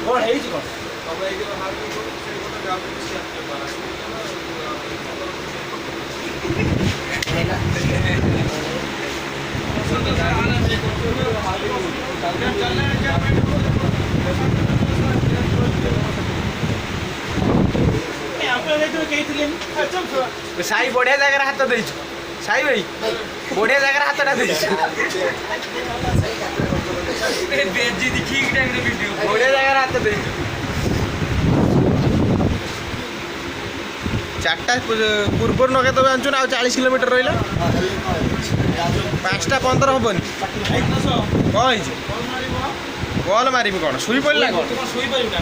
कौन है जी कौन साई बढ़िया जगह हाथ दे साई भाई बढ़िया जगह हाथ दे बढ़िया जगह हाथ दे चार्टा पूर्व नगे तो जानचु ना 40 किलोमीटर रहा 5टा 15 हेनी कौन बल मारि कौन शुई पड़ा कौन कौन शुई पड़ा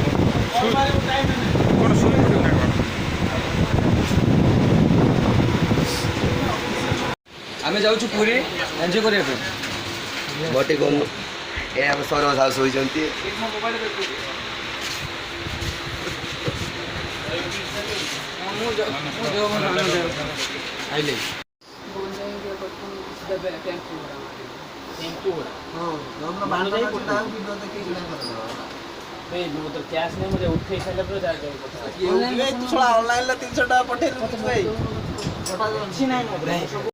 आम जाऊँ पूरी एंजॉय करने बटे कौन ये हम सरोज हाउस होती कैश नहीं मुझे उठे ऑनलाइन 300 टाका पठे नहीं